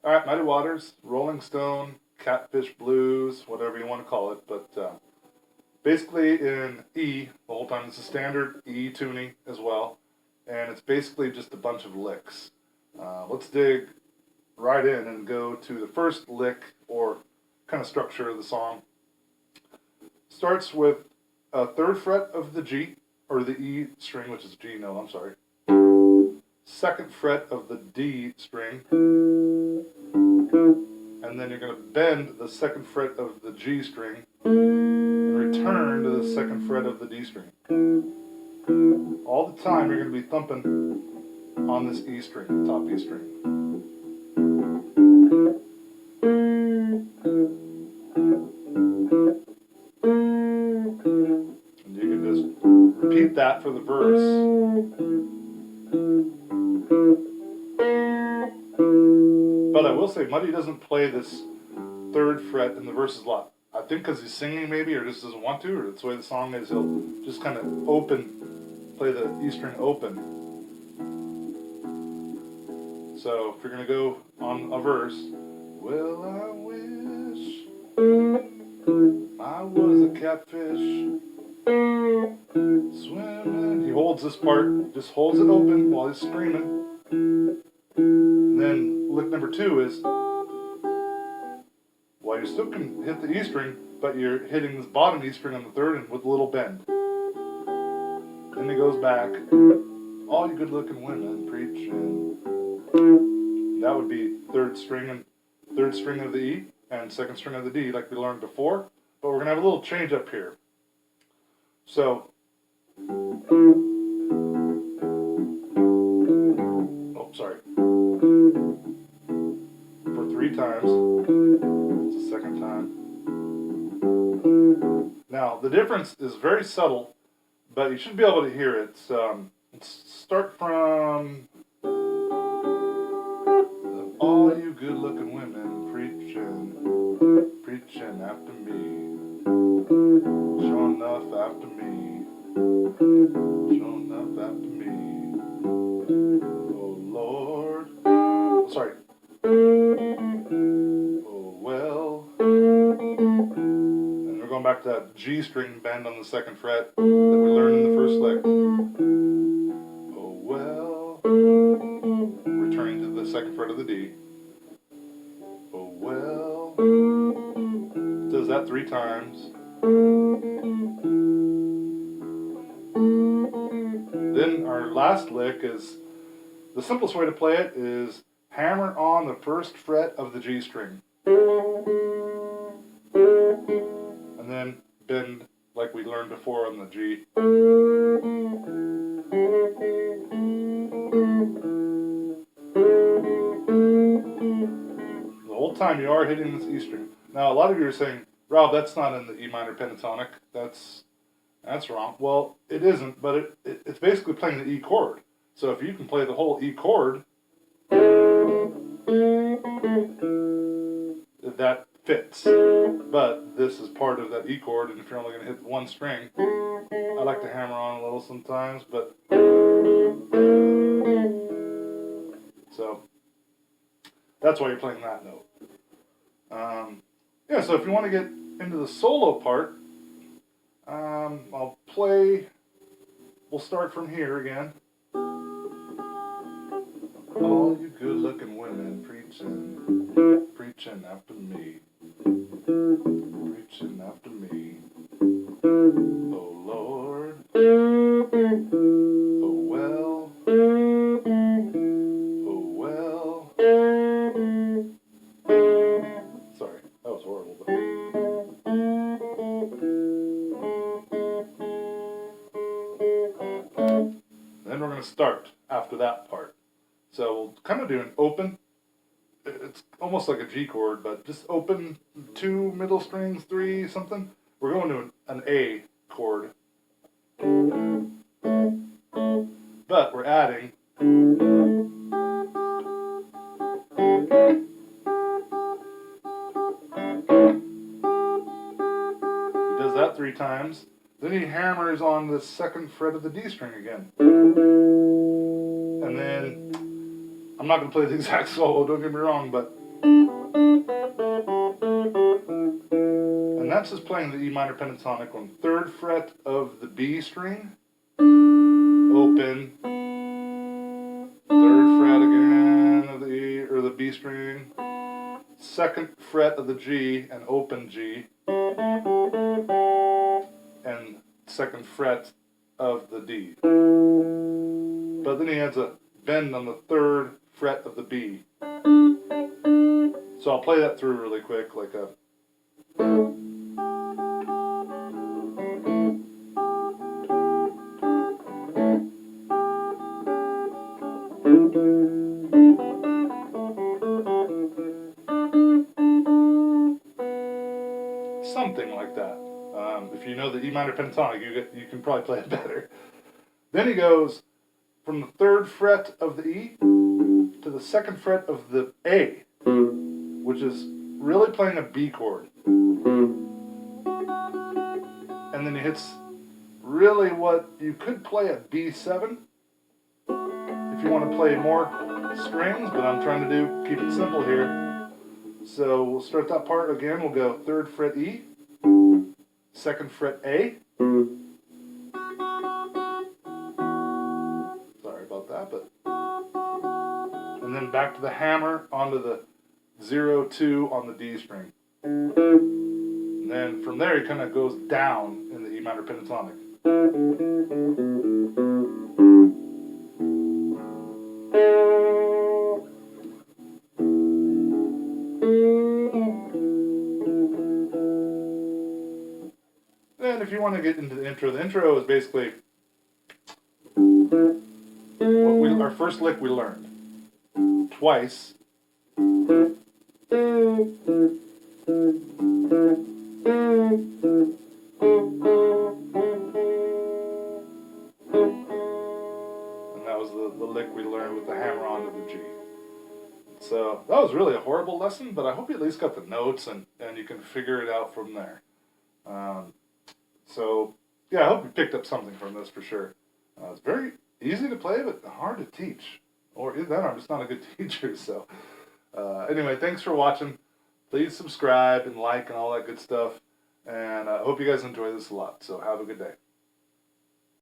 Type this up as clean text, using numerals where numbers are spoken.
Alright, Muddy Waters, Rolling Stone, Catfish Blues, whatever you want to call it, but basically in E, the whole time it's a standard E tuning as well, and it's basically just a bunch of licks. Let's dig right in and go to the first lick or kind of structure of the song. Starts with a third fret of the G, or the E string, which is G, no, I'm sorry. Second fret of the D string, and then you're going to bend the second fret of the G string and return to the second fret of the D string. All the time you're going to be thumping on this E string, the top E string. And you can just repeat that for the verse. But I will say, Muddy doesn't play this third fret in the verses a lot. I think because he's singing maybe, or just doesn't want to, or that's the way the song is, he'll just kind of play the E string open. So if you're going to go on a verse, well, I wish I was a catfish swimming. He holds this part, just holds it open while he's screaming. And then lick number 2 is, well, you still can hit the E string, but you're hitting this bottom E string on the third and with a little bend. Then he goes back, all you good looking women preaching. That would be third string of the E and second string of the D like we learned before. But we're going to have a little change up here. So, oh, sorry. For 3 times. It's the second time. Now, the difference is very subtle, but you should be able to hear it. Let's start from all you good-looking women preaching after me. Sure enough after me. Sure enough after me. Oh Lord. Oh, sorry. Oh well. And we're going back to that G string bend on the second fret that we learned in the first lick. Oh well. Returning to the second fret of the D. Oh well. Does that 3 times. Then our last lick is, the simplest way to play it is hammer on the first fret of the G string. And then bend like we learned before on the G. The whole time you are hitting this E string. Now a lot of you are saying, Rob, that's not in the E minor pentatonic. That's wrong. Well, it isn't, but it's basically playing the E chord. So if you can play the whole E chord, that fits. But this is part of that E chord, and if you're only going to hit one string, I like to hammer on a little sometimes, but so that's why you're playing that note. Yeah, so if you want to get into the solo part, we'll start from here again. All you good-looking women preaching after me, preaching after me. Oh Lord, oh well, oh well. Sorry, that was horrible. But then we're going to start after that part. So we'll kind of do an open. It's almost like a G chord, but just open 2 middle strings, 3 something. We're going to an A chord. But we're adding he does that 3 times. Then he hammers on the 2nd fret of the D string again. And then, I'm not going to play the exact solo, don't get me wrong, but... And that's just playing the E minor pentatonic on 3rd fret of the B string, open, 3rd fret again of the E, or the B string, 2nd fret of the G, and open G, and 2nd fret of the D. But then he adds a bend on the 3rd fret of the B. So I'll play that through really quick, like a... something like that. If you know the E minor pentatonic, you can probably play it better. Then he goes from the 3rd fret of the E to the 2nd fret of the A, which is really playing a B chord. And then he hits really what you could play a B7 if you want to play more strings, but I'm trying to keep it simple here. So we'll start that part again. We'll go 3rd fret E, 2nd fret A. Sorry about that, but... And then back to the hammer onto the 0-2 on the D string. And then from there he kind of goes down in the E minor pentatonic. Then if you want to get into the intro is basically our first lick we learned twice. And that was the lick we learned with the hammer onto the G. So that was really a horrible lesson, but I hope you at least got the notes and you can figure it out from there. So yeah, I hope you picked up something from this for sure. It's very easy to play, but hard to teach. Or either that, I'm just not a good teacher. So anyway, thanks for watching. Please subscribe and like and all that good stuff. And I hope you guys enjoy this a lot. So have a good day.